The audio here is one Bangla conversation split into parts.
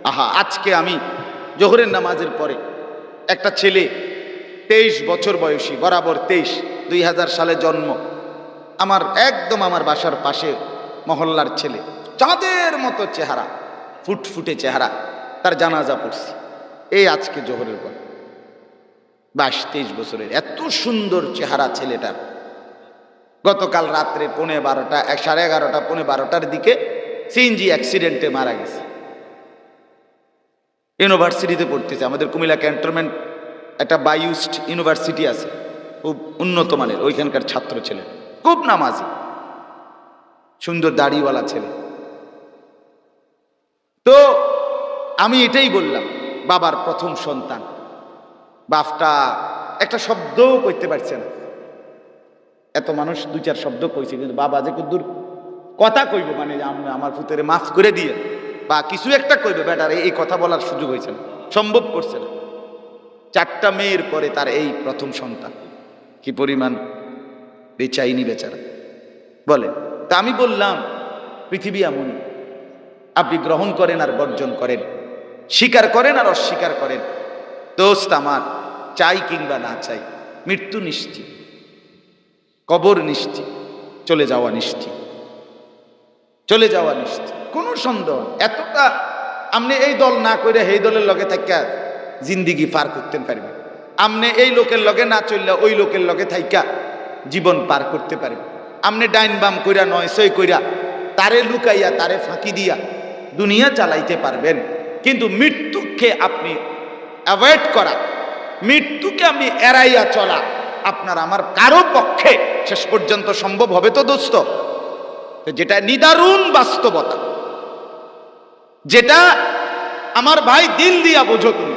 আহা, আজকে আমি জোহরের নামাজের পরে একটা ছেলে 23 বছর বয়সী, বরাবর 23, 2000 সালে জন্ম, একদম আমার বাসার পাশে মহল্লার ছেলে, চাঁদের মতো চেহারা, ফুটফুটে চেহারা, তার জানাজা পড়ছি এই আজকে জোহরের পর। 22-23 বছরের, এত সুন্দর চেহারা ছেলেটার। গতকাল রাত্রে 11:30, 11:30, 11:15 দিকে সিএনজি অ্যাক্সিডেন্টে মারা গেছে। ইউনিভার্সিটিতে পড়তেছে, আমাদের কুমিল্লা ক্যান্টনমেন্ট একটা বায়ুস্ট ইউনিভার্সিটি আছে, খুব উন্নত মানের, ওইখানকার ছাত্র ছেলে, খুব নামাজি, সুন্দর দাড়িওয়ালা ছেলে। তো আমি এটাই বললাম, বাবার প্রথম সন্তান, বাপটা একটা শব্দও কইতে পারছে না। এত মানুষ 2-4 শব্দ কইছে, কিন্তু বাবা যে কদ্দুর কথা কইব, মানে আমার পুত্রে মাফ করে দিয়ে বা কিছু একটা কইবে, বেটার এই কথা বলার সুযোগ হয়েছে না, সম্ভব করছে না। 4টা মেয়ের পরে তার এই প্রথম সন্তান, কি পরিমাণ বেচাইনি বেচারা বলে। তা আমি বললাম, পৃথিবী এমনই, আপনি গ্রহণ করেন আর বর্জন করেন, স্বীকার করেন আর অস্বীকার করেন। দোস্ত আমার, চাই কিংবা না চাই, মৃত্যু নিশ্চিত, কবর নিশ্চিত, চলে যাওয়া নিশ্চিত, চলে যাওয়া নিশ্চিত, কোনো সন্দেহ। এতটা আপনি এই দল না করে এই দলের লগে থাইকা জিন্দিগি পার করতে পারবেন, আপনি এই লোকের লগে না চললে ওই লোকের লগে থাইকা জীবন পার করতে পারবেন। আপনি ডাইন বাম কইরা নয় সই কইরা তারে লুকাইয়া তারে ফাঁকি দিয়া দুনিয়া চালাইতে পারবেন, কিন্তু মৃত্যুকে আপনি অ্যাভয়েড করা, মৃত্যুকে আপনি এড়াইয়া চলা আপনার আমার কারো পক্ষে শেষ পর্যন্ত সম্ভব হবে তো দোস্ত? যেটা নিদারুণ বাস্তবতা, যেটা আমার ভাই দিল দিয়া বোঝো তুমি,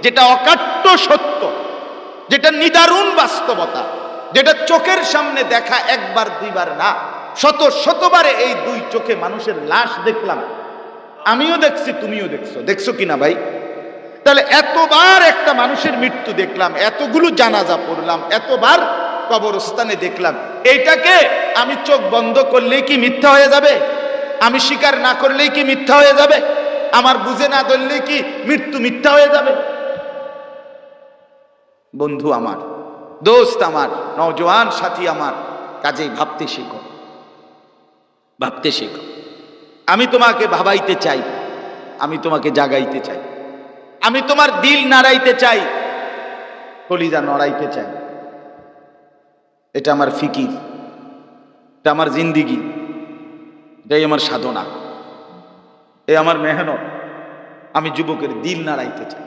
যেটা অকাট্য সত্য, যেটা নিদারুণ বাস্তবতা, যেটা চোখের সামনে দেখা একবার দুইবার না, শত শতবারে এই 2 চোখে মানুষের লাশ দেখলাম, আমিও দেখছি, তুমিও দেখছো কিনা ভাই? তাহলে এতবার একটা মানুষের মৃত্যু দেখলাম, এতগুলো জানাজা পড়লাম, এতবার কবরস্থানে দেখলাম, এইটাকে আমি চোখ বন্ধ করলেই কি মিথ্যা হয়ে যাবে? আমি স্বীকার না করলেই কি মিথ্যা হয়ে যাবে? আমার বুঝে না ধরলেই কি মৃত্যু মিথ্যা হয়ে যাবে? বন্ধু আমার, দোস্ত আমার, নওজোয়ান সাথী আমার, কাজেই ভাবতে শিখো, ভাবতে শিখো। আমি তোমাকে ভাবাইতে চাই, আমি তোমাকে জাগাইতে চাই, আমি তোমার দিল নাড়াইতে চাই, কলিজা নড়াইতে চাই। এটা আমার ফিকির, এটা আমার জিন্দিগি, এটাই আমার সাধনা, এ আমার মেহনত। আমি যুবকের দিল নাড়াইতে চাই,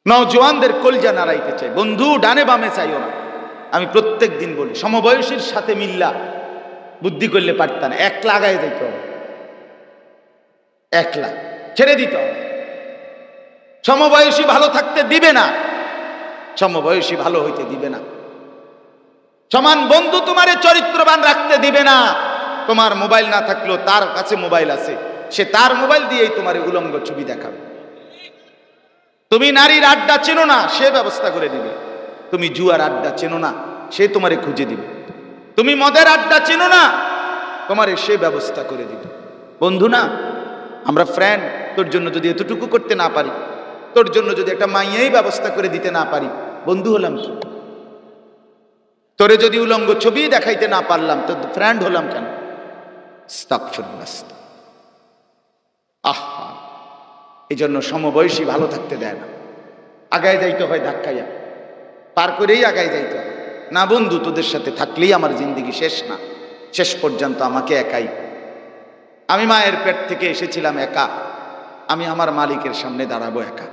নওজোয়ানদের কলিজা নাড়াইতে চাই। বন্ধু, ডানে বামে চাইও না। আমি প্রত্যেক দিন বলি, সমবয়সীর সাথে মিল্লা বুদ্ধি করলে পারতাম না, একলা আগায় যাইতে হবে, একলা ছেড়ে দিতে হবে। সমবয়সী ভালো থাকতে দিবে না, সমবয়সী ভালো হইতে দিবে না। সমান বন্ধু তোমারে চরিত্রবান রাখতে দিবে না। তোমার মোবাইল না থাকলেও তার কাছে মোবাইল আছে, সে তার মোবাইল দিয়েই তোমার উলঙ্গ ছবি দেখাবে। তুমি নারীর আড্ডা চেনো না, সে ব্যবস্থা করে দিবে। তুমি জুয়ার আড্ডা চেনো না, সে তোমারে খুঁজে দিবে। তুমি মদের আড্ডা চেনো না, তোমারে সে ব্যবস্থা করে দিবে। বন্ধু না, আমরা ফ্রেন্ড, তোর জন্য যদি এতটুকু করতে না পারি, তোর জন্য যদি একটা মাইয়াই ব্যবস্থা করে দিতে না পারি, বন্ধু হলাম কি? তোরে যদি উলঙ্গ ছবি দেখাইতে না পারলাম, তো ফ্রেন্ড হলাম কেন? আহা, এই জন্য সমবয়সী ভালো থাকতে দেয় না, আগায় যাইতে হয় ধাক্কাইয়া, পার করেই আগায় যাইতে হয়। না বন্ধু, তোদের সাথে থাকলেই আমার জিন্দিগি শেষ না, শেষ পর্যন্ত আমাকে একাই। আমি মায়ের পেট থেকে এসেছিলাম একা, আমি আমার মালিকের সামনে দাঁড়াবো একা।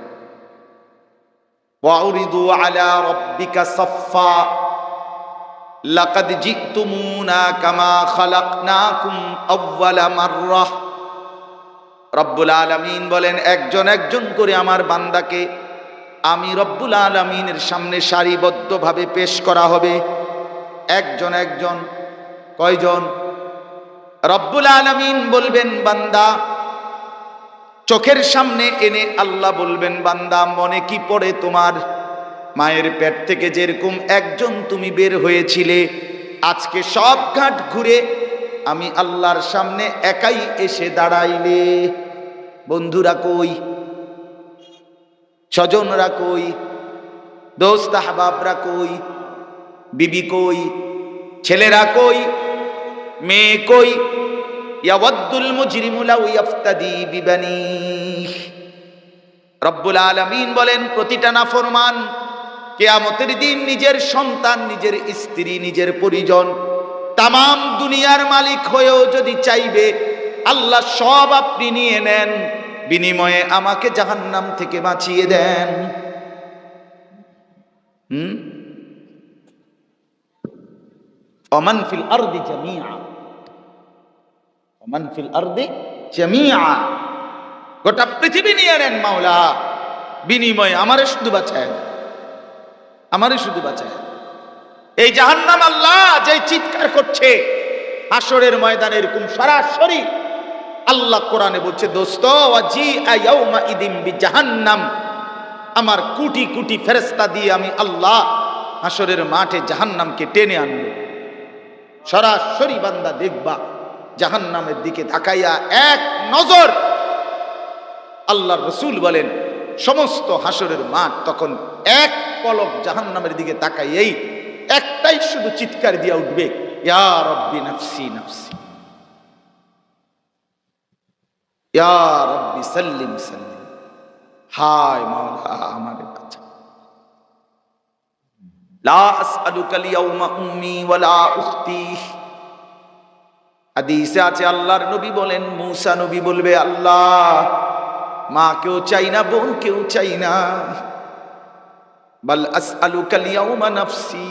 ওয়াউরিদু আলা রাব্বিকা সাফফা লাকাদ জিতুমুনা কামা খালাকনাকুম আউওয়ালা মাররাহ। রব্বুল আলামিন বলেন, একজন একজন করে আমার বান্দাকে আমি রব্বুল আলামিনের সামনে সারিবদ্ধভাবে পেশ করা হবে। একজন একজন। কয়জন? রব্বুল আলামিন বলবেন, বান্দা, চোখের সামনে এনে আল্লাহ বলবেন, বান্দা, মনে কি পড়ে তোমার? মায়ের পেট থেকে যেরকম একজন তুমি বের হয়েছিলে, আজকে সব ঘাট ঘুরে আমি আল্লাহর সামনে একাই এসে দাঁড়াইলে। বন্ধুরা কই, স্বজনরা কই, দোস্ত আহবাবরা কই, বিবি কই, ছেলেরা কই, মেয়ে কই। ইয়াওয়াদ্দুল মুজরিমু লাউ ইফতাদি বিবানিহি। রব্বুল আলামিন বলেন প্রতিটা নাফরমান কিয়ামতের দিন নিজের সন্তান, নিজের স্ত্রী, নিজের পরিজন, তামাম দুনিয়ার মালিক হয়েও যদি চাইবে আল্লাহ সব আপনি নিয়ে নেন, বিনিময়ে আমাকে জাহান্নাম থেকে বাঁচিয়ে দেন। ওমান ফিল আরদি জামিআ, ওমান ফিল আরদি জামিআ, গোটা পৃথিবী নিয়ে নেন মাওলা, বিনিময়ে আমারে শুধু বাঁচায়, আমারে শুধু বাঁচায়। এই জাহান্নাম আল্লাহ যে চিৎকার করছে হাসরের ময়দানে, এরকম সরাসরি আল্লাহ কোরআনে বলছে, দোস্ত ওয়াজিআ ইয়াউমা ইদিম বিজাহান্নাম, আমার কোটি কোটি ফেরেশতা দিয়ে আমি আল্লাহ হাসরের মাঠে জাহান্নামকে টেনে আনব। সরাসরি বান্দা দেখবা জাহান্নামের দিকে তাকাইয়া এক নজর। আল্লাহর রাসূল বলেন সমস্ত হাসরের মাঠ তখন এক পলক জাহান্নামের দিকে তাকাইয়েই একটাই শুধু চিৎকার দিয়া উঠবে, ইয়া রব্বি নাফসি নাফসি, ইয়া রব্বি সাল্লিম সাল্লিম, হায় মাওলা আমারে বাঁচা। লা আসআলুকা আল-ইয়াওমা উম্মি ওয়ালা উখতি। হাদিসে আছে আল্লাহর নবী বলেন, মুসা নবী বলবে, আল্লাহ মা কেউ চাই না, বোন কেউ চাই না, বাল আসআলুকা আল-ইয়াওমা নাফসি,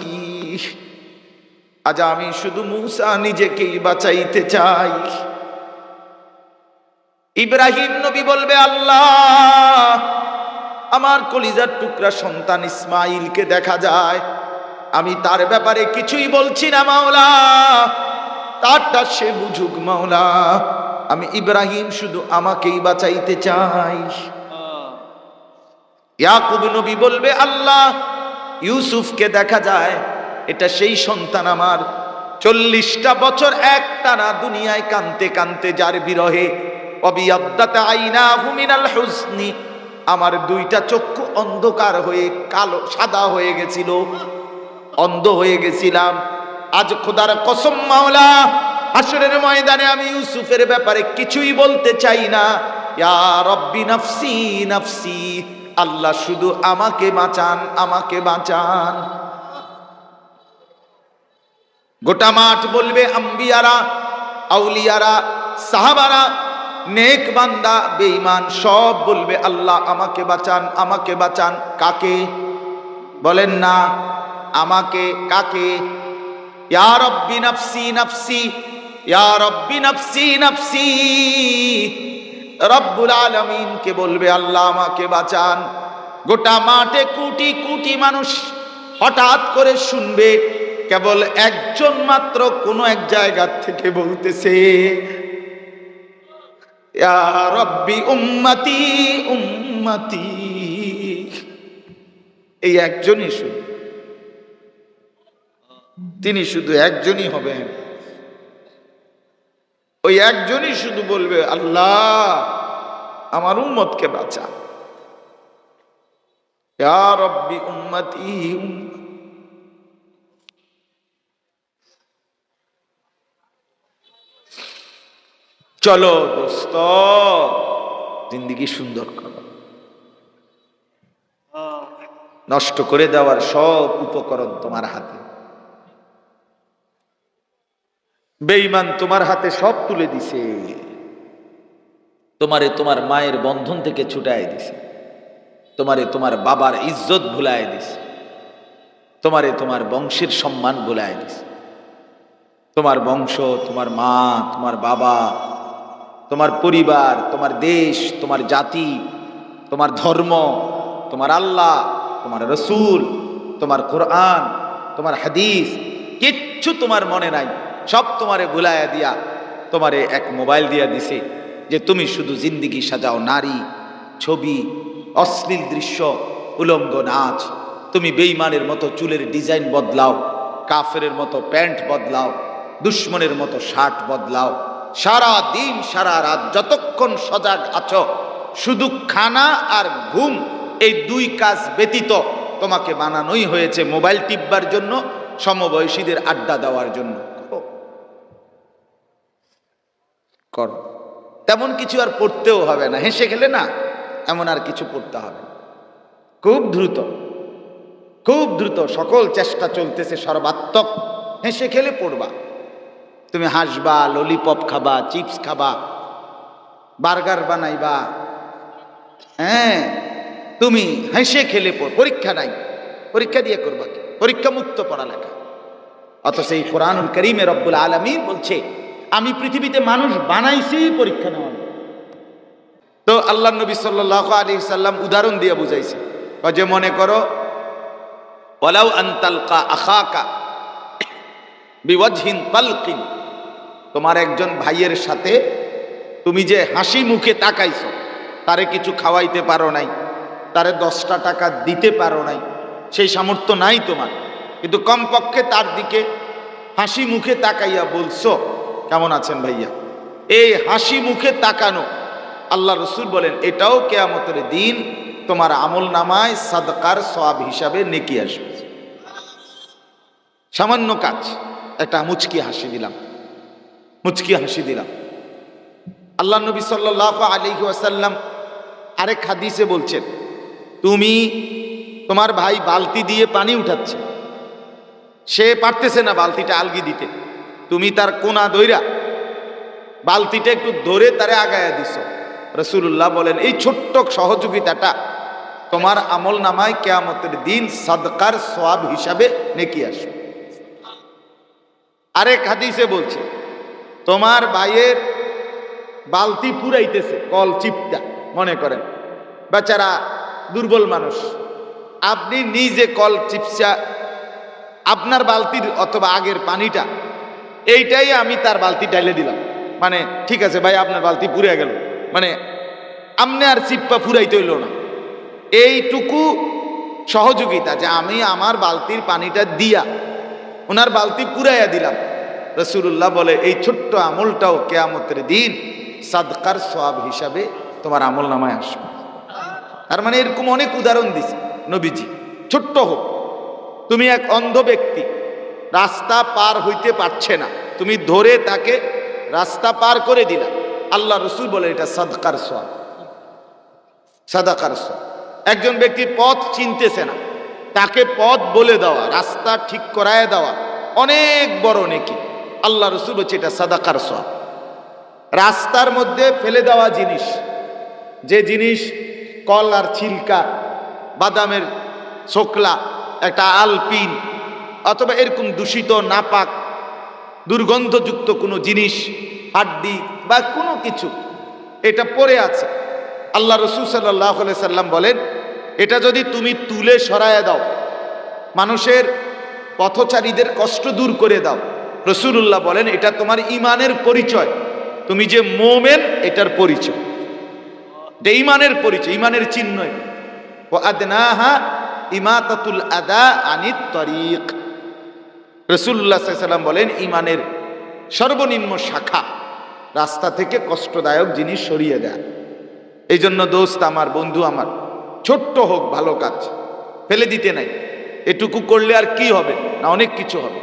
আজ আমি শুধু মুসা নিজেকেই বাঁচাইতে চাই। ইব্রাহিম নবী বলবে, আল্লাহ আমার কলিজার টুকরা সন্তান ইসমাইলকে দেখা যায়, আমি তার ব্যাপারে কিছুই বলছি না মাওলা, তারটা সে বুঝুক মাওলা, আমি ইব্রাহিম শুধু আমাকেই বাঁচাইতে চাই। ইয়াকুব নবী বলবে, আল্লাহ ইউসুফকে দেখা যায়, এটা সেই সন্তান আমার 40টা বছর একটানা দুনিয়ায় কানতে কানতে যার বিরহে অবিয়াদ্দাত আইনাহু মিনাল হুসনি, আমার দুইটা চক্ষু অন্ধকার হয়ে কালো সাদা হয়ে গেছিল, অন্ধ হয়ে গেছিলাম। আজ খোদার কসম মাওলা, হাসরের ময়দানে আমি ইউসুফের ব্যাপারে কিছুই বলতে চাই না, ইয়া রব্বি নাফসি নাফসি, আল্লাহ শুধু আমাকে বাঁচান, আমাকে বাঁচান। গোটা মাঠ বলবে, আম্বিয়ারা, আউলিয়ারা, সাহাবারা, নেক বান্দা, বেঈমান সব বলবে, আল্লাহ আমাকে বাঁচান, আমাকে বাঁচান। কাকে বলেন না, আমাকে, কাকে? ইয়া রব্বি নাফসি নাফসি, ইয়া রব্বি নাফসি নাফসি, রব্বুল আলামিন কে বলবে, আল্লাহ আমাকে বাঁচান। গোটা মাঠে কোটি কোটি মানুষ হঠাৎ করে শুনবে, কেবল একজন মাত্র কোন এক জায়গা থেকে বলতেছে, ইয়া রব্বি উম্মতি উম্মতি। এই একজনই শুধু, তিনি শুধু একজনই হবেন, ওই একজনই শুধু বলবে, আল্লাহ আমার উম্মতকে বাঁচা, ইয়া রব্বি উম্মতি। চলো দোস্ত, জিন্দেগি সুন্দর করো, নষ্ট করে দেওয়ার সব উপকরণ তোমার হাতে, বেঈমান তোমার হাতে সব তুলে দিছে, তোমারে তোমার মায়ের বন্ধন থেকে ছুটায় দিছে, তোমারে তোমার বাবার ইজ্জত ভুলায় দিছে, তোমারে তোমার বংশের সম্মান ভুলায় দিছে। তোমার বংশ, তোমার মা, তোমার বাবা, তোমার পরিবার, তোমার দেশ, তোমার জাতি, তোমার ধর্ম, তোমার আল্লাহ, তোমার রসুল, তোমার কোরআন, তোমার হাদিস, কিচ্ছু তোমার মনে নাই, সব তোমারে ভুলাইয়া দিয়া তোমারে এক মোবাইল দিয়া দিছে যে তুমি শুধু জিন্দিগি সাজাও, নারী, ছবি, অশ্লীল দৃশ্য, উলঙ্গ নাচ, তুমি বেঈমানের মতো চুলের ডিজাইন বদলাও, কাফেরের মতো প্যান্ট বদলাও, দুশ্মনের মতো শার্ট বদলাও, সারা দিন সারা রাত যতক্ষণ সজাগ আছো শুধু খানা আর ঘুম, এই দুই কাজ ব্যতীত তোমাকে বানানোই হয়েছে মোবাইল টিপবার জন্য, সমবয়সীদের আড্ডা দেওয়ার জন্য। করো। তেমন কিছু আর পড়তেও হবে না, হেসে খেলে না এমন আর কিছু পড়তে হবে। খুব দ্রুত, খুব দ্রুত সকল চেষ্টা চলতেছে সর্বাত্মক হেসে খেলে পড়বা। তুমি হাসবা, ললিপপ খাবা, চিপস খাবা, বার্গার বানাইবা, হ্যাঁ তুমি হেসে খেলে পড়। পরীক্ষা নাই, পরীক্ষা দিয়ে করবা কি? পরীক্ষা মুক্ত পড়ালেখা। অথচ এই কোরআনুল কারীমে রব্বুল আলামিন বলছে আমি পৃথিবীতে মানুষ বানাইছি পরীক্ষা নেওয়ার। তো আল্লাহ নবী সাল্লাল্লাহু আলাইহি সাল্লাম উদাহরণ দিয়ে বুঝাইছে, যে মনে করো ওয়ালাউ আনতালকা আখাকা বিওয়াজহিন তালকিন, তোমার একজন ভাইয়ের সাথে তুমি যে হাসি মুখে তাকাইছো, তারে কিছু খাওয়াইতে পারো নাই, তারে 10টা টাকা দিতে পারো নাই, সেই সামর্থ্য নাই তোমার, কিন্তু কমপক্ষে তার দিকে হাসি মুখে তাকাইয়া বলছো কেমন আছেন ভাইয়া। এই হাসি মুখে তাকানো, আল্লাহ রসুল বলেন এটাও কিয়ামতের দিন তোমার আমল নামায় সাদকার সওয়াব হিসাবে নেকি আসবে। সামান্য কাজ, একটা মুচকি হাসি দিলাম, মুচকি হাসি দিলাম। আল্লাহ নবী সাল্লাল্লাহু আলাইহি ওয়াসাল্লাম আরেক হাদিসে বলছেন, তুমি তোমার ভাই বালতি দিয়ে পানি উঠাচ্ছে, সে পারতেছে না বালতিটা আলগি দিতে, তুমি তার কোনা ধইরা বালতিটা একটু ধরে তারে আগায়া দিছো। রাসূলুল্লাহ বলেন এই ছোট্ট সহযোগিতাটা তোমার আমল নামায় কিয়ামতের দিন সাদকার সওয়াব হিসাবে নেকি আসবে। আরেক হাদিসে বলছে, তোমার ভাইয়ের বালতি পুরাইতেছে কল চিপটা, মনে করেন বেচারা দুর্বল মানুষ, আপনি নিজে কল চিপসা আপনার বালতির অথবা আগের পানিটা এইটাই আমি তার বালতি ঢাইলে দিলাম, মানে ঠিক আছে ভাই আপনার বালতি পুড়ে গেল, মানে আমনে আর চিপ্পা ফুরাইতে হইল না, এইটুকু সহযোগিতা যে আমি আমার বালতির পানিটা দিয়া ওনার বালতি পুরাইয়া দিলাম। রাসূলুল্লাহ বলে এই ছোট্ট আমলটাও কিয়ামতের দিন সাদকার সওয়াব হিসাবে তোমার আমল নামায় আসবে। তার মানে এরকম অনেক উদাহরণ দিছে নবীজি। ছোট্ট হোক, তুমি এক অন্ধ ব্যক্তি রাস্তা পার হইতে পারছে না, তুমি ধরে তাকে রাস্তা পার করে দিলা, আল্লাহ রসুল বলে এটা সাদকার সওয়াব, সাদাকার সওয়াব। একজন ব্যক্তি পথ চিনতেছে না, তাকে পথ বলে দেওয়া, রাস্তা ঠিক করায় দেওয়া অনেক বড় নেকি, আল্লাহ রসুল বলছে এটা সাদাকার সওয়াব। রাস্তার মধ্যে ফেলে দেওয়া জিনিস, যে জিনিস কল আর ছিলকা, বাদামের ছোকলা, একটা আলপিন অথবা এরকম দূষিত নাপাক দুর্গন্ধযুক্ত কোনো জিনিস, হাড্ডি বা কোনো কিছু এটা পড়ে আছে, আল্লাহ রসুল সাল্লাল্লাহু আলাইহি সাল্লাম বলেন এটা যদি তুমি তুলে সরায় দাও, মানুষের পথচারীদের কষ্ট দূর করে দাও, রাসূলুল্লাহ বলেন এটা তোমার ঈমানের পরিচয়, তুমি যে মুমিন এটার পরিচয়, এটা ঈমানের পরিচয়, ঈমানের চিহ্ন। ওয়া আদনাহা ইমাতাতুল আদা আনিত তরিক, রাসূলুল্লাহ সাল্লাল্লাহু আলাইহি সাল্লাম বলেন ঈমানের সর্বনিম্ন শাখা রাস্তা থেকে কষ্টদায়ক জিনিস সরিয়ে দেয়। এই জন্য দোস্ত আমার, বন্ধু আমার, ছোট্ট হোক ভালো কাজ ফেলে দিতে নাই। এটুকু করলে আর কি হবে না, অনেক কিছু হবে,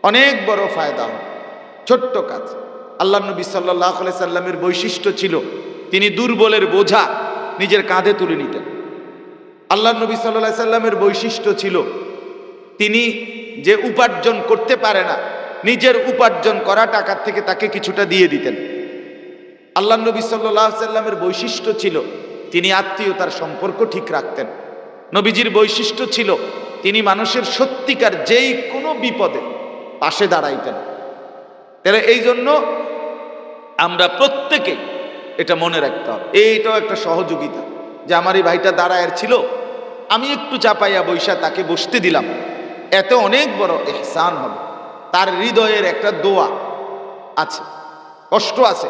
অনেক বড় ফায়দা হবে ছোট্ট কাজ। আল্লাহ নবী সাল্লাল্লাহু আলাইহি সাল্লামের বৈশিষ্ট্য ছিল তিনি দুর্বলের বোঝা নিজের কাঁধে তুলে নিতেন। আল্লাহ নবী সাল্লাল্লাহু আলাইহি সাল্লামের বৈশিষ্ট্য ছিল তিনি যে উপার্জন করতে পারে না, নিজের উপার্জন করা টাকার থেকে তাকে কিছুটা দিয়ে দিতেন। আল্লাহ নবী সাল্লাল্লাহু আলাইহি সাল্লামের বৈশিষ্ট্য ছিল তিনি আত্মীয়তার সম্পর্ক ঠিক রাখতেন। নবীজির বৈশিষ্ট্য ছিল তিনি মানুষের সত্যিকার যেই কোনো বিপদে পাশে দাঁড়াইতেন। তাহলে এই জন্য আমরা প্রত্যেকে এটা মনে রাখতে হবে, এইটাও একটা সহযোগিতা যে আমার এই ভাইটা দাঁড়ায় ছিল, আমি একটু চাপাইয়া বৈশা তাকে বসতে দিলাম, এতে অনেক বড় ইহসান হবে। তার হৃদয়ের একটা দোয়া আছে, কষ্ট আছে।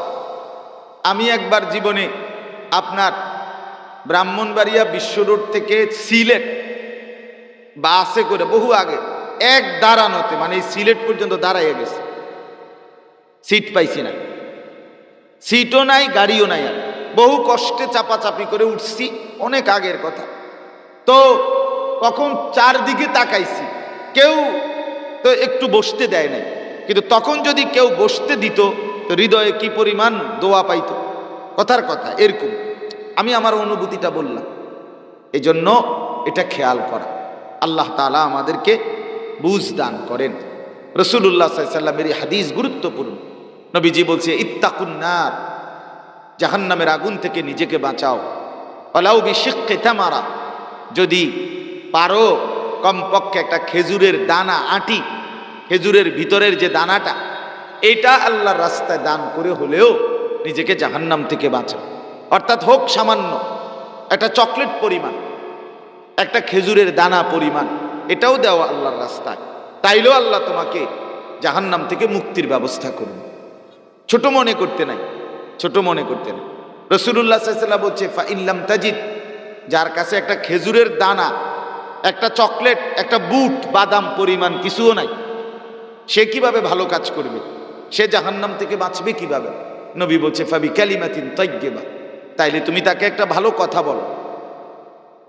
আমি একবার জীবনে আপনার ব্রাহ্মণবাড়িয়া বিশ্ব রোড থেকে সিলেট বাসে করে বহু আগে এক দাঁড়ানোতে, মানে এই সিলেট পর্যন্ত দাঁড়াইয়া গেছে, সিট পাইছি না, সিটও নাই গাড়িও নাই, আর বহু কষ্টে চাপাচাপি করে উঠছি, অনেক আগের কথা। তো তখন চারদিকে তাকাইছি, কেউ তো একটু বসতে দেয় নাই, কিন্তু তখন যদি কেউ বসতে দিত তো হৃদয়ে কি পরিমাণ দোয়া পাইত। কথার কথা এরকম, আমি আমার অনুভূতিটা বললাম। এই জন্য এটা খেয়াল করা। আল্লাহ তাআলা আমাদেরকে বুঝ দান করেন। রাসূলুল্লাহ সাল্লাল্লাহু আলাইহি ওয়াসাল্লামের এই হাদিস গুরুত্বপূর্ণ। নবীজি বলছে, ইত্তাকুন নার, জাহান্নামের আগুন থেকে নিজেকে বাঁচাও। ওয়ালাউ বিশিক্কি তামারা, যদি পারো কমপক্ষে একটা খেজুরের দানা, আটি, খেজুরের ভিতরের যে দানাটা, এটা আল্লাহর রাস্তায় দান করে হলেও নিজেকে জাহান্নাম থেকে বাঁচাও। অর্থাৎ হোক সামান্য একটা চকলেট পরিমাণ, একটা খেজুরের দানা পরিমাণ, এটাও দেওয়া আল্লাহর রাস্তায়, তাইলেও আল্লাহ তোমাকে জাহান্নাম থেকে মুক্তির ব্যবস্থা করুন। ছোট মনে করতে নাই, ছোট মনে করতে নাই। রাসূলুল্লাহ সাল্লাল্লাহু আলাইহি ওয়াসাল্লাম বলছে, ফা ইল্লাম তাজিদ, যার কাছে একটা খেজুরের দানা, একটা চকলেট, একটা বুট বাদাম পরিমাণ কিছুও নাই, সে কিভাবে ভালো কাজ করবে? সে জাহান্নাম থেকে বাঁচবে কিভাবে? নবী বলছে, ফাবি কালিমাতিন তাইয়্যিবা, তাইলে তুমি তাকে একটা ভালো কথা বলো,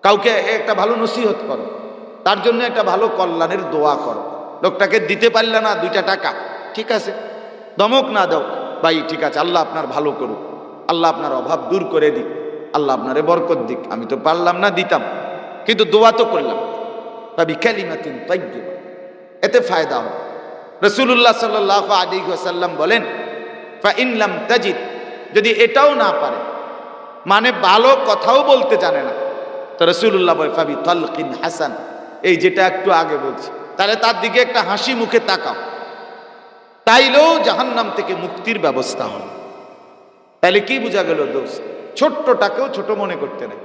কাউকে একটা ভালো নসিহত করো, তার জন্য একটা ভালো কল্যাণের দোয়া করো। লোকটাকে দিতে পারলে না 2টা টাকা, ঠিক আছে, দমক না দাও, ভাই ঠিক আছে, আল্লাহ আপনার ভালো করুক, আল্লাহ আপনার অভাব দূর করে দিক, আল্লাহ আপনারে বরকত দিক, আমি তো পারলাম না দিতাম, কিন্তু দোয়া তো করলাম। ফাবি কালিমাতিন তাইয়্যিবা, এতে ফায়দা হবে। রাসূলুল্লাহ সাল্লাল্লাহু আলাইহি ওয়াসাল্লাম বলেন, ফা ইন লাম তাজিদ, যদি এটাও না পারে, মানে ভালো কথাও বলতে জানে না, তো রাসূলুল্লাহ বলে, ফাবি তালকিন হাসান, এই যেটা একটু আগে বলছি, তাহলে তার দিকে একটা হাসি মুখে তাকাও, তাইলেও জাহান্নাম থেকে মুক্তির ব্যবস্থা হবে। তাহলে কি বোঝা গেল দোস্ত? ছোট্টটাকেও ছোট মনে করতে নেই,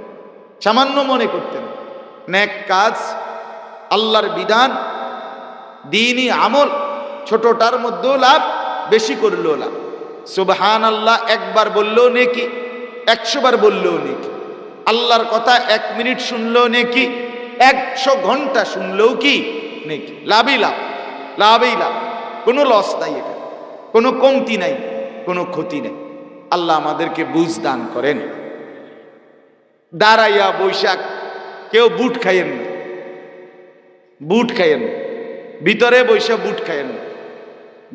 সামান্য মনে করতে নেই। নেক কাজ, আল্লাহর বিধান, দ্বীনি আমল, ছোটটার মধ্যেও লাভ, বেশি করলেও লাভ। সুবহানাল্লাহ একবার বললেও নেকি, 100 বার বললেও নেকি। আল্লাহর কথা 1 মিনিট শুনলেও নেকি, 100 ঘন্টা শুনলেও কি নেকি। লাভই লাভ, লাভই লাভ, কোনো লস নাই এখানে, কোনো কমতি নাই, কোনো ক্ষতি নেই। আল্লাহ আমাদেরকে বুঝ দান করেন। দাঁড়াইয়া বৈশাখ কেউ বুট খাইয়েন না, বুট খাইয়েন না, ভিতরে বৈশা বুট খাইয়েন না।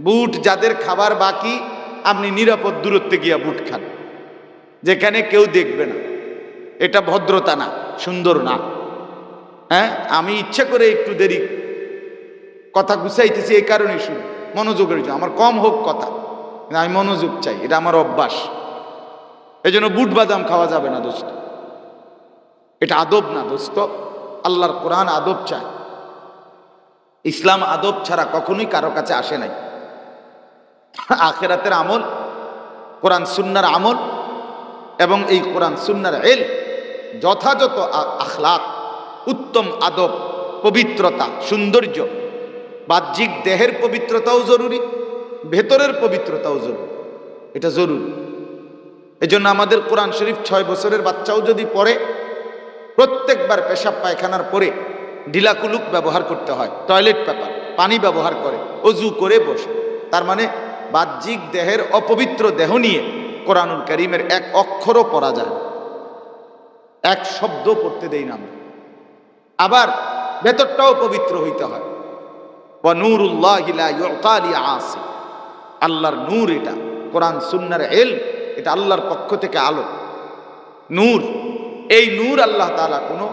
বুট যাদের খাবার বাকি, আপনি নিরাপদ দূরত্বে গিয়া বুট খান, যেখানে কেউ দেখবে না। এটা ভদ্রতা না, সুন্দর না। হ্যাঁ, আমি ইচ্ছা করে একটু দেরি কথা গুছাইতেছি, এই কারণেই শুনি, মনোযোগের জন্য। আমার কম হোক কথা, আমি মনোযোগ চাই, এটা আমার অভ্যাস। এই জন্য বুট বাদাম খাওয়া যাবে না দোস্ত, এটা আদব না দোস্ত। আল্লাহর কোরআন আদব চায়, ইসলাম আদব ছাড়া কখনোই কারো কাছে আসে নাই। আখিরাতের আমল, কোরআন সুন্নাহর আমল, এবং এই কোরআন সুন্নাহর ইলম, যথাযথ আখলাক, উত্তম আদব, পবিত্রতা, সৌন্দর্য, বাহ্যিক দেহের পবিত্রতাও জরুরি, ভেতরের পবিত্রতাও জরুরি, এটা জরুরি। এজন্য আমাদের কোরআন শরীফ 6 বছরের বাচ্চাও যদি পড়ে, প্রত্যেকবার পেশাব পায়খানার পরে ঢিলাকুলুক ব্যবহার করতে হয়, টয়লেট পেপার, পানি ব্যবহার করে, অজু করে বসে। তার মানে বাহ্যিক দেহের অপবিত্র দেহ নিয়ে কোরআনুল কারীমের 1 অক্ষরও পড়া যায়, 1 শব্দ পড়তে দেই না আমরা। আবার ভেতরটাও পবিত্র হইতে হয়। ওয়া নূরুল্লাহি লা ইউতা লিআসি, আল্লাহর নূর, এটা কোরআন সুন্নাহর ইলম, এটা আল্লাহর পক্ষ থেকে আলো, নূর। এই নূর আল্লাহ তাআলা কোনো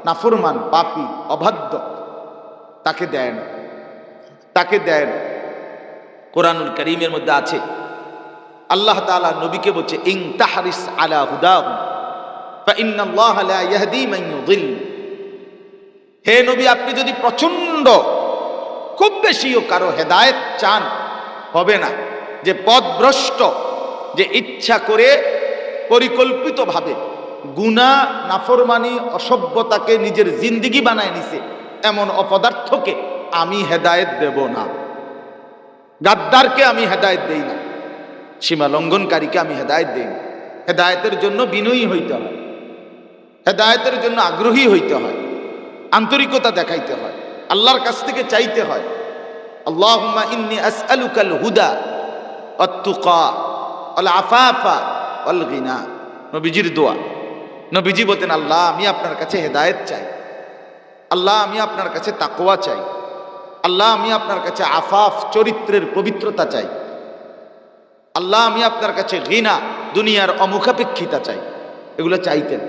নাফরমান, পাপী, অবাধ্য তাকে দেয় না, তাকে দেয় না। কোরআনুল কারীমের মধ্যে আছে, আল্লাহ তাআলা নবীকে বলছে, ইন তাহরিস আলা হুদাহুম ফা ইন্নাল্লাহা লা ইয়াহদি মান ইউদিল। হে নবী, আপনি যদি প্রচন্ড খুব বেশিও কারো হেদায়েত চান, হবে না। যে পথভ্রষ্ট, যে ইচ্ছা করে পরিকল্পিতভাবে গুনাহ, নাফরমানি, অসভ্যতাকে নিজের জিন্দেগি বানায় নিছে, এমন অপদার্থকে আমি হেদায়েত দেব না। গাদ্দারকে আমি হেদায়েত দেই না, সীমা লঙ্ঘনকারীকে আমি হেদায়েত দেই না। হেদায়েতের জন্য বিনয়ী হইতে হয়, হেদায়েতের জন্য আগ্রহী হইতে হয়, আন্তরিকতা দেখাইতে হয়, আল্লাহর কাছ থেকে চাইতে হয়। আল্লাহুম্মা ইন্নী আসআলুকাল হুদা ওয়াত তুকা ওয়াল আফাফা ওয়াল গিনা। নবীজির দোয়া। নবীজি বলতেন, আল্লাহ আমি আপনার কাছে হেদায়েত চাই, আল্লাহ আমি আপনার কাছে তাকওয়া চাই, আল্লাহ আমি আপনার কাছে আফাফ চরিত্রের পবিত্রতা চাই, আল্লাহ আমি আপনার কাছে ঘৃণা দুনিয়ার অমুখাপেক্ষিতা চাই। এগুলো চাইতেন।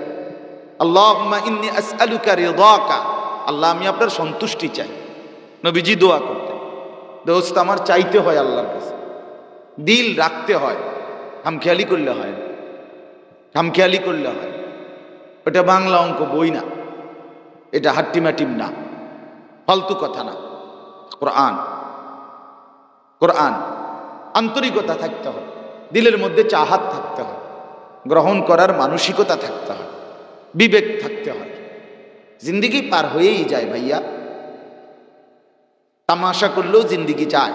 আল্লাহুম্মা ইন্নী আসআলুকা রিদাকা, আল্লাহ আমি আপনার সন্তুষ্টি চাই। নবীজি দোয়া করতেন। দোস্ত, আমার চাইতে হয় আল্লাহর কাছে, দিল রাখতে হয়, খামখেয়ালি করলে হয় না, খামখেয়ালি করলে হয়। ওটা বাংলা অঙ্ক বই না, এটা হাট্টিমাটিম না, ফালতু কথা না। কোরআন, কোরআন। আন্তরিকতা থাকতে হয়, দিলের মধ্যে চাহাত থাকতে হয়, গ্রহণ করার মানসিকতা থাকতে হয়, বিবেক থাকতে হয়। জিন্দিগি পার হয়েই যায় ভাইয়া, তামাশা করলেও জিন্দিগি যায়,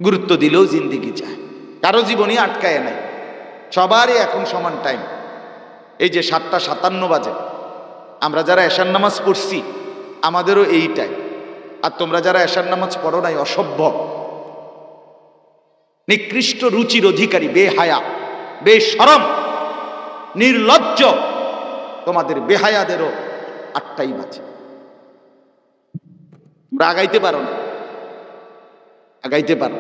গুরুত্ব দিলেও জিন্দিগি যায়। কারো জীবনই আটকায় নাই, সবারই এখন সমান টাইম। এই যে 7:57 বাজে, আমরা যারা এশার নামাজ পড়ছি আমাদেরও এই টাইম। আর তোমরা যারা এশার নামাজ পড়ো নাই অসভ্য, নিকৃষ্ট রুচির অধিকারী, বেহায়া, বেশরম, নির্লজ্জ, তোমাদের বেহায়াদেরও 8টাই বাজে। তোমরা আগাইতে পারো না, আগাইতে পারো,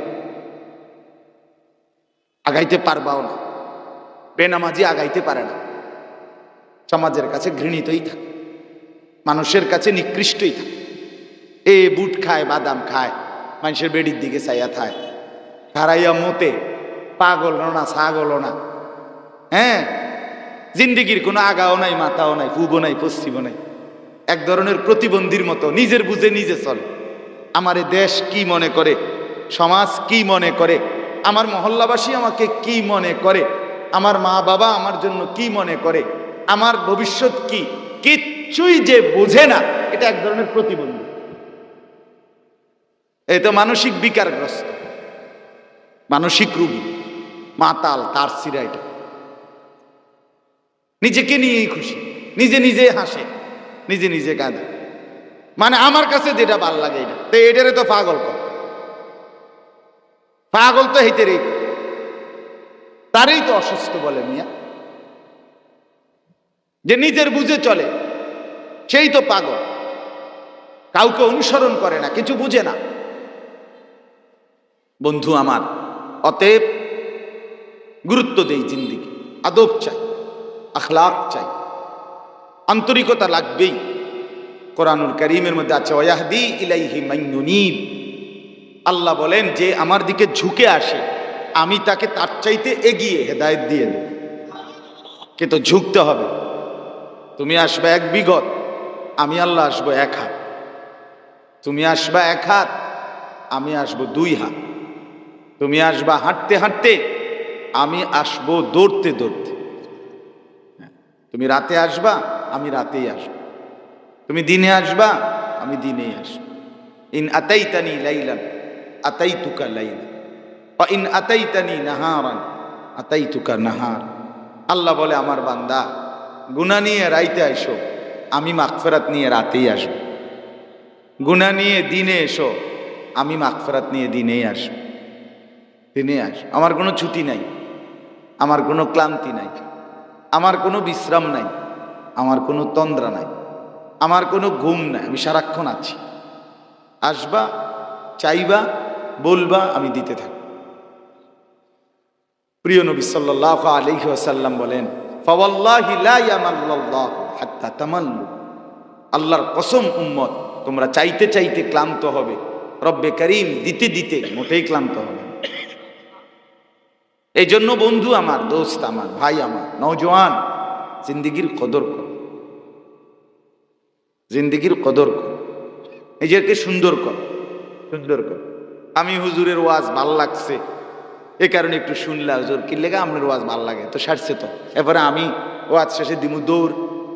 আগাইতে পারবাও না। বেনামাজি আগাইতে পারে না, সমাজের কাছে ঘৃণিতই থাকে, মানুষের কাছে নিকৃষ্টই থাকে। এ বুট খায়, বাদাম খায়, মানুষের বেডির দিকে চাইয়া থায়, হারাইয়া মতে, পাগল না, ছাগল না। হ্যাঁ, জিন্দিগির কোনো আগাও নাই, মাথাও নাই, পূবও নাই, পশ্চিমও নাই। এক ধরনের প্রতিবন্ধীর মতো নিজের বুঝে নিজে চলে। আমার এ দেশ কি মনে করে, সমাজ কি মনে করে, আমার মহল্লাবাসী আমাকে কি মনে করে, আমার মা বাবা আমার জন্য কি মনে করে, আমার ভবিষ্যৎ কি, কিচ্ছুই যে বোঝে না। এটা এক ধরনের প্রতিবন্ধী। এই তো মানসিক বিকারগ্রস্ত, মানসিক রোগী, মাতাল, তার সিরা। এটা নিজেকে নিয়েই খুশি, নিজে নিজে হাসে, নিজে নিজে কাঁদে। মানে আমার কাছে যেটা ভাল লাগে এটা, তো এটারে তো পাগল কর, পাগল তো হেঁটেরই, তারই তো অসুস্থ বলে মিয়া। যে নিজের বুঝে চলে সেই তো পাগল, কাউকে অনুসরণ করে না, কিছু বুঝে না। বন্ধু আমার, অতএব গুরুত্ব দেই জিন্দিগি, আদব চাই, আখলাক চাই, আন্তরিকতা লাগবেই। কোরআনুল কারীমের মধ্যে আছে, ওয়াহদি ইলাইহি মান ইউনীব, আল্লাহ বলেন যে আমার দিকে ঝুঁকে আসে আমি তাকে তার চাইতে এগিয়ে হেদায়েত দিয়ে দেব। কিন্তু ঝুঁকতে হবে। তুমি আসবে 1 বিঘত, আমি আল্লাহ আসবো 1 হাত। তুমি আসবা 1 হাত, আমি আসবো 2 হাত। তুমি আসবা হাঁটতে হাঁটতে, আমি আসবো দৌড়তে দৌড়তে। তুমি রাতে আসবা, আমি রাতেই আসবো। তুমি দিনে আসবা, আমি দিনেই আসবো। ইন আতাইতানি লাইলান আতাইতুকা লাইলা ওয়া ইন আতাইতানি নাহারান আতাইতুকা নাহার। আল্লাহ বলে, আমার বান্দা গুনাহ নিয়ে রাইতে আইসো, আমি মাগফিরাত নিয়ে রাতেই আসবো। গুনাহ নিয়ে দিনে এসো, আমি মাগফিরাত নিয়ে দিনেই আসবো। দিনে আসবো। আমার কোনো ছুটি নাই, আমার কোনো ক্লান্তি নাই, আমার কোনো বিশ্রাম নাই, আমার কোনো তন্দ্রা নাই, আমার কোনো ঘুম নাই। আমি সারাক্ষণ আছি। আসবা, চাইবা, বলবা, আমি দিতে থাকব। প্রিয় নবী সাল্লাল্লাহু আলাইহি ওয়াসাল্লাম বলেন, ফাওয়াল্লাহি লা ইয়ামাল্লাল্লাহু হাত্তা তামাল্লু, আল্লাহর কসম উম্মত, তোমরা চাইতে চাইতে ক্লান্ত হবে, রব্বে করিম দিতে দিতে মোটেই ক্লান্ত হবে। এই জন্য বন্ধু আমার, দোস্ত আমার, ভাই আমার, নওজোয়ান, জিন্দিগির কদর কর, জিন্দিগির কদর কর, নিজেকে সুন্দর কর, সুন্দর কর। আমি হুজুরের ওয়াজ ভাল লাগছে, এ কারণে একটু শুনলা, হুজুর কি লেগা আপনার ওয়াজ ভাল লাগে, তো সারছে তো, এরপরে আমি ওয়াজ শেষে দিমু দৌড়,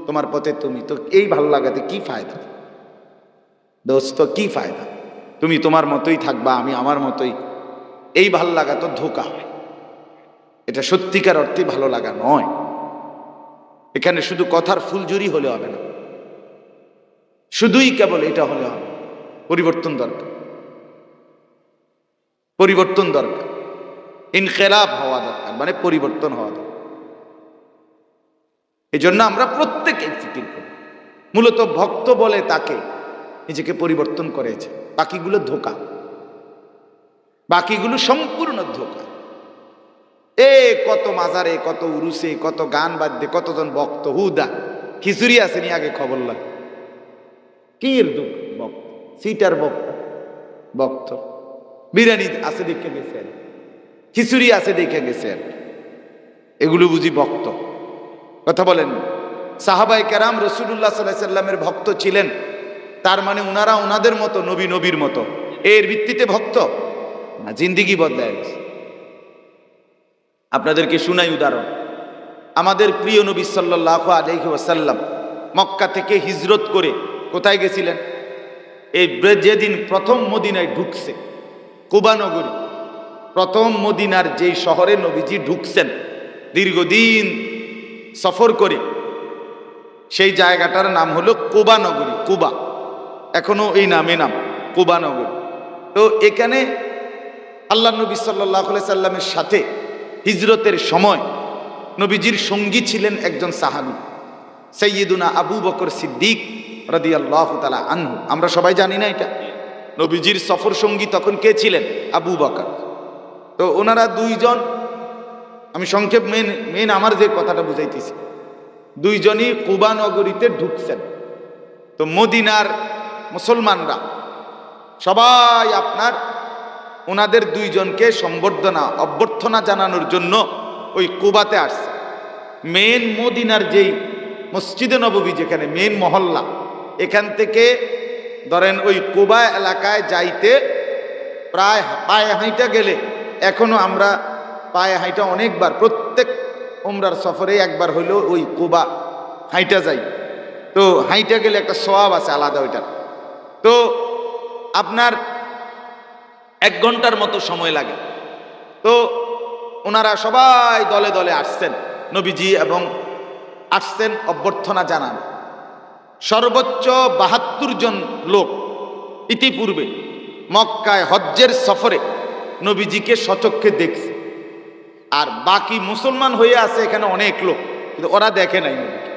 তোমার পথে তুমি, তো এই ভাল লাগাতে কি ফায়দা দোস্ত, কি ফায়দা? তুমি তোমার মতোই থাকবা, আমি আমার মতোই। এই ভাল লাগা তো ধোঁকা, এটা সত্যিকার অর্থে ভালো লাগা নয়। এখানে শুধু কথার ফুলঝুরি হলে হবে না, শুধুই কেবল এটা হলে হবে। পরিবর্তন দরকার, পরিবর্তন দরকার, ইনকিলাব হওয়া দরকার, মানে পরিবর্তন হওয়া দরকার। এই জন্য আমরা প্রত্যেকে ফিকির করি। মূলত ভক্ত বলে তাকে নিজেকে পরিবর্তন করেছে, বাকিগুলো ধোঁকা, বাকিগুলো সম্পূর্ণ ধোঁকা। কত মাজারে, কত উরুসে, কত গান বাদ্যে, কতজন ভক্ত, হুদা খিচুড়ি আসেনি আগে খবর লাগে কি এর দুঃখ, ভক্ত সিটার ভক্ত, ভক্ত বিরিয়ানি আছে দেখে গেছেন, খিচুড়ি আছে দেখে গেছেন, এগুলো বুঝি ভক্ত? কথা বলেন। সাহাবায়ে কেরাম রাসূলুল্লাহ সাল্লাল্লাহু আলাইহি সাল্লামের ভক্ত ছিলেন, তার মানে উনারা ওনাদের মতো নবীর মতো এর ভিত্তিতে ভক্ত না, জিন্দেগি বদলায় গেছে। আপনাদেরকে শুনাই উদাহরণ। আমাদের প্রিয় নবী সাল্লাল্লাহু আলাইহি ওয়াসাল্লাম মক্কা থেকে হিজরত করে কোথায় গেছিলেন? এই যেদিন প্রথম মদিনায় ঢুকছে, কুবা নগরী, প্রথম মদিনার যেই শহরে নবীজি ঢুকছেন দীর্ঘদিন সফর করে, সেই জায়গাটার নাম হলো কুবা নগরী। কুবা এখনো এই নাম কুবা নগরী। তো এখানে আল্লাহ নবী সাল্লাল্লাহু আলাইহি সাল্লামের সাথে হিজরতের সময় নবীজির সঙ্গী ছিলেন একজন সাহাবী, সাইয়্যিদুনা আবু বকর সিদ্দিক রাদিয়াল্লাহু তাআলা আনহু। আমরা সবাই জানি না এটা? নবীজির সফর সঙ্গী তখন কে ছিলেন? আবু বকর। তো ওনারা দুইজন, আমি সংক্ষেপ মেন আমার যে কথাটা বুঝাইতেছি, দুইজনই কুবা নগরীতে ঢুকছেন। তো মদিনার মুসলমানরা সবাই আপনার ওনাদের দুইজনকে সম্বর্ধনা অভ্যর্থনা জানানোর জন্য ওই কুবাতে আসছে। মেন মদিনার যেই মসজিদে নববী, যেখানে মেন মহল্লা, এখান থেকে ধরেন ওই কুবা এলাকায় যাইতে প্রায় পায়ে হাঁটা গেলে, এখনো আমরা পায়ে হাঁটা অনেকবার, প্রত্যেক উমরার সফরে একবার হইলেও ওই কুবা হাঁটা যাই। তো হাঁটা গেলে একটা সওয়াব আছে আলাদা ওইটার। তো আপনার 1 ঘন্টার মতো সময় লাগে। তো ওনারা সবাই দলে দলে আসছেন নবীজি, এবং আসছেন অভ্যর্থনা জানান। সর্বোচ্চ 72 জন লোক ইতিপূর্বে মক্কায় হজ্জের সফরে নবীজিকে সচক্ষে দেখছে, আর বাকি মুসলমান হয়ে আছে এখানে অনেক লোক, কিন্তু ওরা দেখে নাই নবীকে।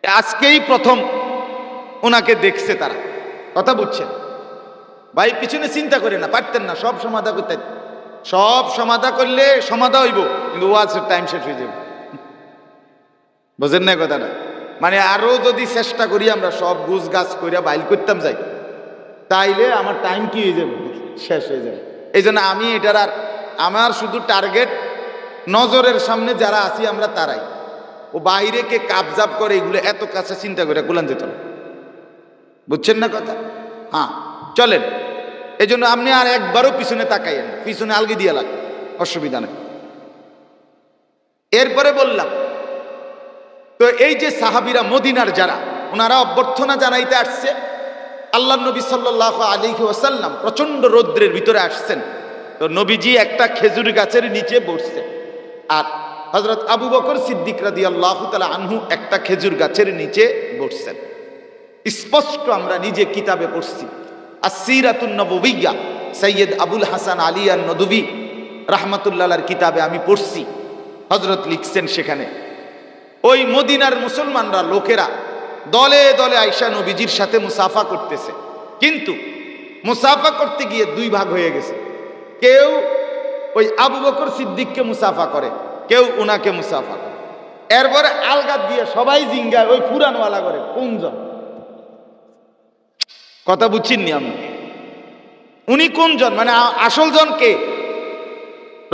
আজকেই প্রথম ওনাকে দেখছে তারা। কথা বুঝছেন ভাই? পিছনে চিন্তা করে না, পারতেন না সব সমাধা করতে, সব সমাধা করলে সমাধা হইব, কিন্তু ওয়াজের টাইম শেষ হয়ে যাবে। বুঝেন না কথাটা? মানে আরো যদি চেষ্টা করি আমরা সব গুছ গাছ করিয়া বাইল করতাম যাই, তাইলে আমার টাইম কি হয়ে যাবে? শেষ হয়ে যাবে। এই জন্য আমি এটার আর, আমার শুধু টার্গেট নজরের সামনে যারা আছি আমরা তারাই। ও বাইরে কে কাবজাব করে এগুলো এত কাছে চিন্তা করে গুলান যেত না। বুঝছেন না কথা? হ্যাঁ, চলেন। এই জন্য আপনি আর একবারও পিছনে তাকাইয়েন না, পিছনে আলগি দিয়া লাগে, অসুবিধা নেই। এরপরে বললাম, তো এই যে সাহাবীরা মদিনার যারা, ওনারা অভ্যর্থনা জানাইতে আসছে। আল্লাহ নবী সাল্লাল্লাহু আলাইহি ওয়াসাল্লাম প্রচন্ড রৌদ্রের ভিতরে আসছেন। তো নবীজি একটা খেজুর গাছের নিচে বসছে, আর হযরত আবু বকর সিদ্দিক রাদিয়াল্লাহু তাআলা আনহু একটা খেজুর গাছের নিচে বসছেন। স্পষ্ট আমরা নিজে কিতাবে পড়ছি, আসসিরাতুন নববিয়্যা, সৈয়দ আবুল হাসান আলী আন-নদভী রাহমাতুল্লাহ আলাইহির কিতাবে আমি পড়ছি। হযরত লিখছেন সেখানে ওই মদিনার মুসলমানরা লোকেরা দলে দলে আয়েশা নবীজির সাথে মুসাফা করতেছে, কিন্তু মুসাফা করতে গিয়ে 2 ভাগ হয়ে গেছে। কেউ ওই আবু বকর সিদ্দিককে মুসাফা করে, কেউ উনাকে মুসাফা করে। এরপরে আলগাত দিয়ে সবাই জিঙ্গায় ওই পুরানওয়ালা করে কোনজন। কথা বুঝছিনি আমি? উনি কোনজন, মানে আসল জন কে?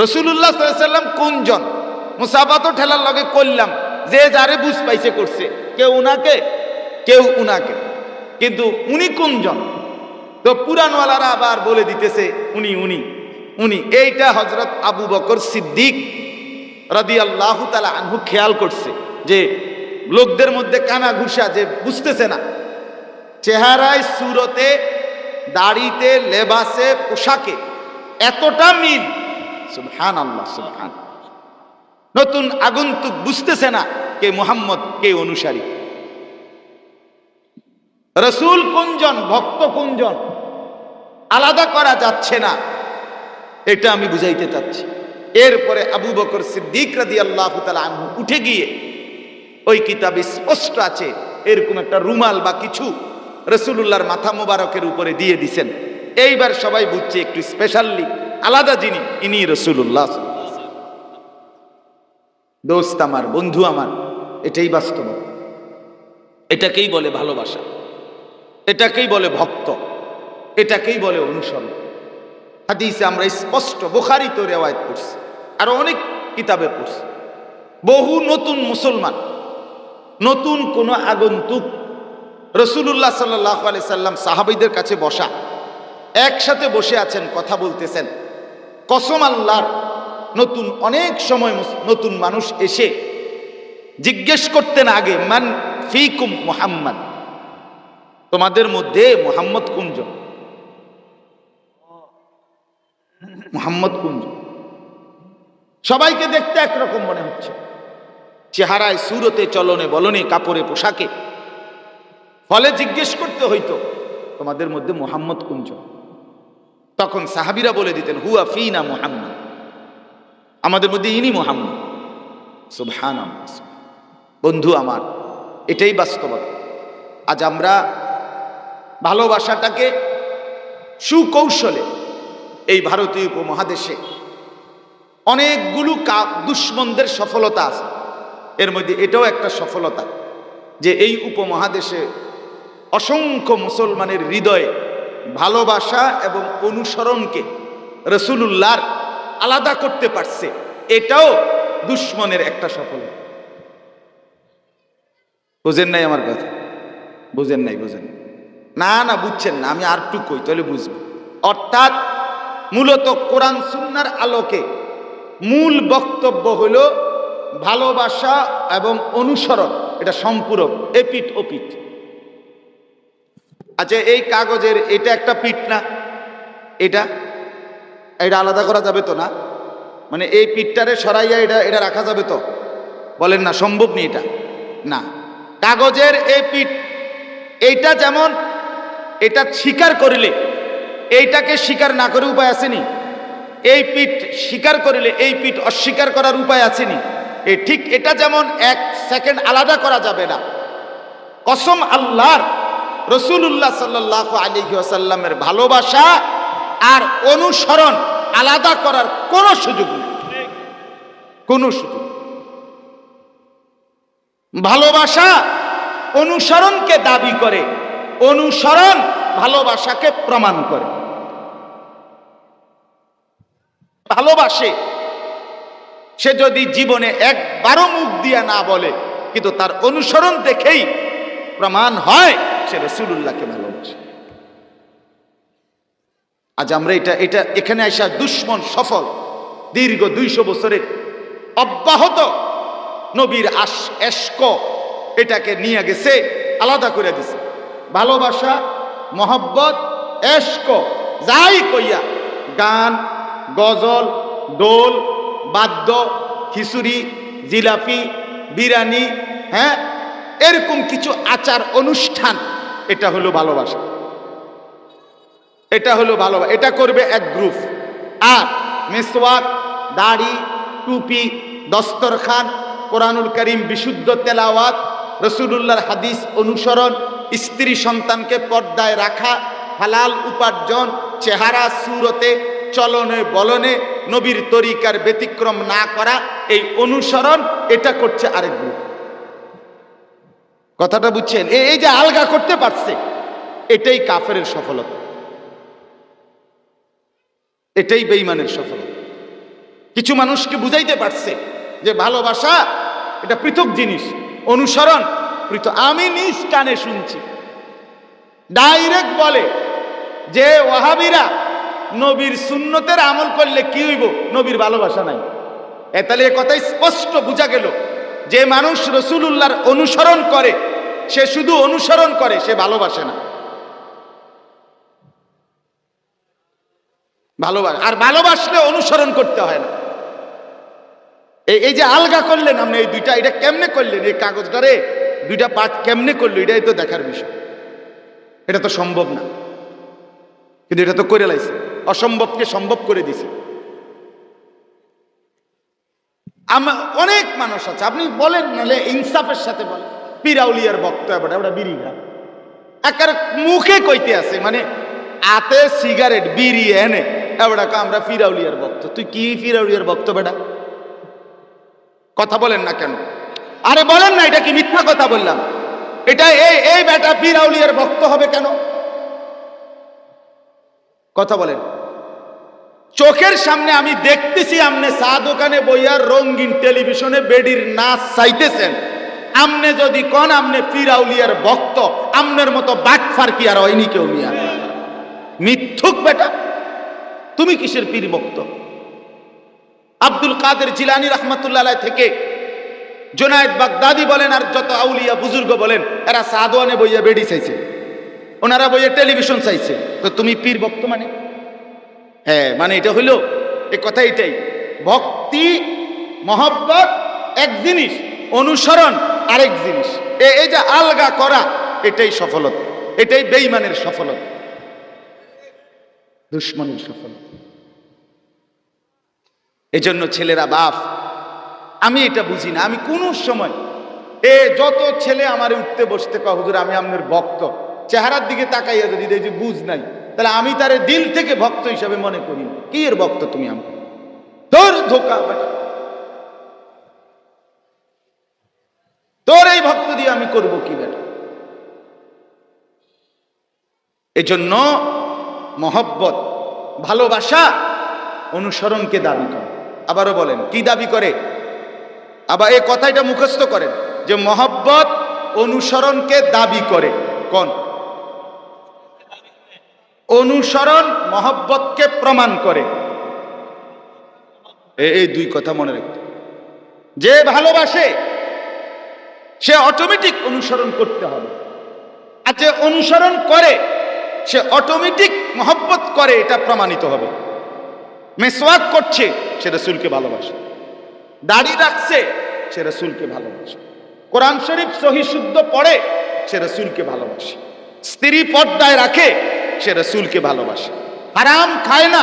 রাসূলুল্লাহ সাল্লাল্লাহু আলাইহি ওয়াসাল্লাম কোনজন? মুসাফা তো ঠেলার লগে করলাম, যে যারে বুঝ পাইছে করছে, কেউ উনাকে কেউ উনাকে, কিন্তু উনি কোনজন? তো পুরানওয়ালারা আবার বলে দিতেছে উনি উনি উনি। এইটা হযরত আবু বকর সিদ্দিক রাদিয়াল্লাহু তাআলা আনহু খেয়াল করছে যে লোকদের মধ্যে কানা ঘুষা, যে বুঝতেছে না, চেহারায়, সুরতে, দাড়িতে, লেবাসে, পোশাকে এতটা মিল। সুবহানাল্লাহ, সুবহান। নতুন আগন্তুক বুঝতেছে না কে মুহাম্মদ, কে অনুসারী। রাসূল কোনজন, ভক্ত কোনজন আলাদা করা যাচ্ছে না, এটা আমি বুঝাইতে চাচ্ছি। এরপরে আবু বকর সিদ্দিক রাদিয়াল্লাহু তাআলা আনহু উঠে গিয়ে ওই কিতাবে স্পষ্ট আছে এরকম একটা রুমাল বা কিছু রাসূলুল্লাহর মাথা মোবারকের উপরে দিয়ে দিছেন। এইবার সবাই বুঝছে একটু স্পেশালি আলাদা যিনি ইনি রাসূলুল্লাহ। দোস্ত আমার, বন্ধু আমার, এটাই বাস্তব, এটাকেই বলে ভালোবাসা, এটাকেই বলে ভক্ত, এটাকেই বলে অনুসরণ। হাদিসে আমরা স্পষ্ট, বুখারীতে রিওয়ায়াত করছি, আর অনেক কিতাবে পড়ছি, বহু নতুন মুসলমান, নতুন কোন আগন্তুক রাসূলুল্লাহ সাল্লাল্লাহু আলাইহি সাল্লাম সাহাবীদের কাছে বসা, একসাথে বসে আছেন, কথা বলতেছেন। কসম আল্লাহর, নতুন অনেক সময় নতুন মানুষ এসে জিজ্ঞেস করতেন আগে, মান ফিকুম মুহাম্মদ, তোমাদের মধ্যে মুহাম্মদ কোনজন, মুহাম্মদ কোনজন। সবাইকে দেখতে একরকম মনে হচ্ছে, চেহারায়, সুরতে, চলনে বলনে, কাপড়ে পোশাকে। ফলে জিজ্ঞেস করতে হইতো তোমাদের মধ্যে মুহাম্মদ কোনজন। তখন সাহাবীরা বলে দিতেন, হুয়া ফিনা মুহাম্মদ, আমাদের মধ্যে ইনি মুহাম্মদ। সুবহানাল্লাহ। বন্ধু আমার, এটাই বাস্তবতা। আজ আমরা ভালোবাসাটাকে সুকৌশলে এই ভারতীয় উপমহাদেশে অনেকগুলো দুশ্মনদের সফলতা আছে, এর মধ্যে এটাও একটা সফলতা যে এই উপমহাদেশে অসংখ্য মুসলমানের হৃদয়ে ভালোবাসা এবং অনুসরণকে রাসূলুল্লাহর আলাদা করতে পারছে। এটাও দুশ্মনের একটা সফলতা। বুঝেন নাই আমার কথা? বুঝেন নাই? বুঝেন না? না বুঝছেন না, আমি আর একটু কই তাহলে বুঝবো। অর্থাৎ মূলত কোরআন সুন্নাহর আলোকে মূল বক্তব্য হলো ভালোবাসা এবং অনুসরণ, এটা সম্পূরক, এপিঠ ওপিঠ। আচ্ছা, এই কাগজের এটা একটা পিঠ না, এটা এটা আলাদা করা যাবে তো না? মানে এই পিঠটারে সরাইয়া এটা এটা রাখা যাবে তো? বলেন না, সম্ভব নেই এটা। না, কাগজের এই পিঠ, এইটা যেমন এটা স্বীকার করিলে এইটাকে স্বীকার না করে উপায় আসেনি, এই পিঠ স্বীকার করিলে এই পিঠ অস্বীকার করার উপায় আসেনি। এই ঠিক এটা যেমন এক সেকেন্ড আলাদা করা যাবে না। কসম আল্লাহর, রাসূলুল্লাহ সাল্লাল্লাহু আলাইহি ওয়াসাল্লামের ভালোবাসা আর অনুসরণ আলাদা করার কোনো সুযোগ নেই, কোনো সুযোগ। ভালোবাসা অনুসরণকে দাবি করে, অনুসরণ ভালোবাসাকে প্রমাণ করে। ভালোবাসে সে যদি জীবনে একবারও মুখ দিয়া না বলে, কিন্তু তার অনুসরণ দেখেই প্রমাণ হয় সে রাসূলুল্লাহকে ভালোবাসে। আজ আমরা এটা এখানে আসা দুশ্মন সফল, দীর্ঘ 200 বছরের অব্যাহত নবীর এশক এটাকে নিয়ে গেছে, আলাদা করে দিছে। ভালোবাসা, মহব্বত, এশক যাই কইয়া, গান, গজল, দোল, বাদ্য, খিচুড়ি, জিলাপি, বিরিয়ানি, হ্যাঁ, এরকম কিছু আচার অনুষ্ঠান, এটা হলো ভালোবাসা। এটা হলো ভালোবাসা। এটা করবে এক গ্রুপ। আর মেসওয়াক, দাড়ি, টুপি, দস্তরখান, কোরআনুল কারীম বিশুদ্ধ তেলাওয়াত, রাসূলুল্লাহর হাদিস অনুসরণ, স্ত্রী সন্তানকে পর্দায় রাখা, হালাল উপার্জন, চেহারা সুরতে, চলনে বলনে নবীর তরিকার ব্যতিক্রম না করা, এই অনুসরণ, এটা করছে আরেক গ্রুপ। কথাটা বুঝছেন? এই যে আলগা করতে পারছে, এটাই কাফেরের সফলতা, এটাই বেঈমানের সফলতা। কিছু মানুষকে বুঝাইতে পারছে যে ভালোবাসা এটা পৃথক জিনিস, অনুসরণ পৃথক। আমি নিজ কানে শুনছি ডাইরেক্ট বলে যে ওয়াহাবিরা নবীর সুন্নতের আমল করলে কি হইব, নবীর ভালোবাসা নাই। তাহলে এ কথাই স্পষ্ট বোঝা গেল যে মানুষ রাসূলুল্লাহর অনুসরণ করে, সে শুধু অনুসরণ করে, সে ভালোবাসে না। ভালোবাসে, আর ভালোবাসলে অনুসরণ করতে হয় না। এই যে আলগা করলেন আপনি এই দুইটা, এটা কেমনে করলেন? এই কাগজটারে দুইটা পার্ট কেমনে করলো, এটাই তো দেখার বিষয়। এটা তো সম্ভব না, কিন্তু এটা তো করে লাইছে, অসম্ভবকে সম্ভব করে দিছে। অনেক মানুষ আছে, আপনি বলেন নাহলে ইনসাফের সাথে বলেন, পীরাউলিয়ার ভক্ত এবারে ওটা বিড়ি খা একার মুখে কইতে আছে, মানে আতে সিগারেট বিড়ি এনে এবারে আমরা পীরাউলিয়ার ভক্ত। তুই কি পীরাউলিয়ার ভক্ত বেটা? কথা বলেন না কেন? আরে বলেন না, এটা কি মিথ্যা কথা বললাম? এটা এই বেটা পীরাউলিয়ার ভক্ত হবে কেন? কথা বলেন। চোখের সামনে আমি দেখতেছি আমনে চা দোকানে বইয়ার রঙিন টেলিভিশনে বেডির নাচ চাইতেছেন, আমনে যদি কোন আমনে পীরাউলিয়ার ভক্ত, আমনের মতো বাটফার কি আর হয়নি কেউ নিয়া? মিথ্যুক বেটা, তুমি কিসের পীর ভক্ত? আব্দুল কাদের জিলানী রহমতুল্লাহ আলাইহি থেকে জুনায়েদ বাগদাদি বলেন আর যত আউলিয়া বুজুর্গ বলেন, এরা সাদওয়ানে বইয়া বেডি চাইছে, ওনারা বইয়া টেলিভিশন চাইছে, তো তুমি পীর ভক্ত মানে? হ্যাঁ, মানে এটা হইল এ কথা এটাই। ভক্তি মহব্বত এক জিনিস, অনুসরণ আরেক জিনিস। এই যে আলগা করা, এটাই সফলতা, এটাই বেঈমানের সফলতা, দুশ্মনের সফলতা। এজন্য ছেলেরা বাপ, আমি এটা বুঝি না, আমি কোন সময় যত ছেলে আমার উঠতে বসতে কয় হুজুর আমি আপনার ভক্ত, চেহারার দিকে তাকাইয়া যদি দেখি বুঝ নাই, তাহলে আমি তারে দিল থেকে ভক্ত হিসাবে মনে করি। কি এর ভক্ত তুমি? আমি তোর ধোকা বেটা, তোর এই ভক্ত দিয়ে আমি করব কি বেটা? এজন্য মহব্বত, ভালোবাসা অনুসরণকে দাবি করে। আবারও বলেন, কি দাবি করে? আবার এই কথাটা মুখস্থ করেন যে মহব্বত অনুসরণকে দাবি করে। কোন অনুসরণ মহব্বতকে প্রমাণ করে? এই দুই কথা মনে রাখতে। যে ভালোবাসে সে অটোমেটিক অনুসরণ করতে হবে, আর যে অনুসরণ করে সে অটোমেটিক মহব্বত করে, এটা প্রমাণিত হবে। মেসওয়াক করছে সে রাসূলকে ভালোবাসে, দাড়ি রাখছে সে রাসূলকে ভালোবাসে, কোরআন শরীফ সহি শুদ্ধ পড়ে সে রাসূলকে ভালোবাসে, স্ত্রী পর্দায় রাখে সে রাসূলকে ভালোবাসে, হারাম খায় না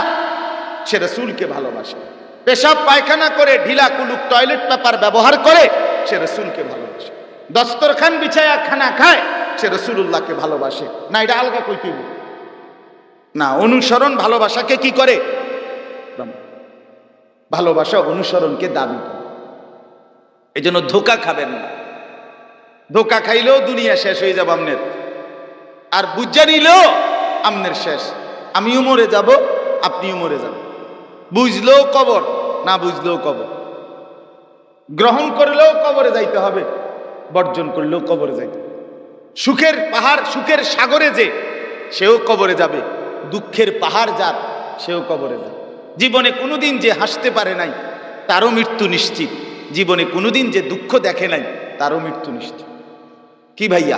সে রাসূলকে ভালোবাসে, পেশাব পায়খানা করে ঢিলা কুলুক টয়লেট পেপার ব্যবহার করে সে রাসূলকে ভালোবাসে, দস্তরখান বিছায়া খানা খায় সে রাসূলুল্লাহকে ভালোবাসে। না, এটা আলগা কইতে না। অনুসরণ ভালোবাসাকে কি করে? ভালোবাসা অনুসরণকে দাবি করে। এই জন্য ধোকা খাবেন না। ধোকা খাইলেও দুনিয়া শেষ হয়ে যাবে আমনের, আর বুঝা নিলেও আমনের শেষ। আমিও মরে যাব, আপনিও মরে যাবেন। বুঝলেও কবর, না বুঝলেও কবর। গ্রহণ করলেও কবরে যাইতে হবে, বর্জন করলেও কবরে যাইতে হবে। সুখের পাহাড়, সুখের সাগরে যে সেও কবরে যাবে, দুঃখের পাহাড় যার সেও কবরে যাবে। জীবনে কোনোদিন যে হাসতে পারে নাই তারও মৃত্যু নিশ্চিত, জীবনে কোনোদিন যে দুঃখ দেখে নাই তারও মৃত্যু নিশ্চিত। কি ভাইয়া?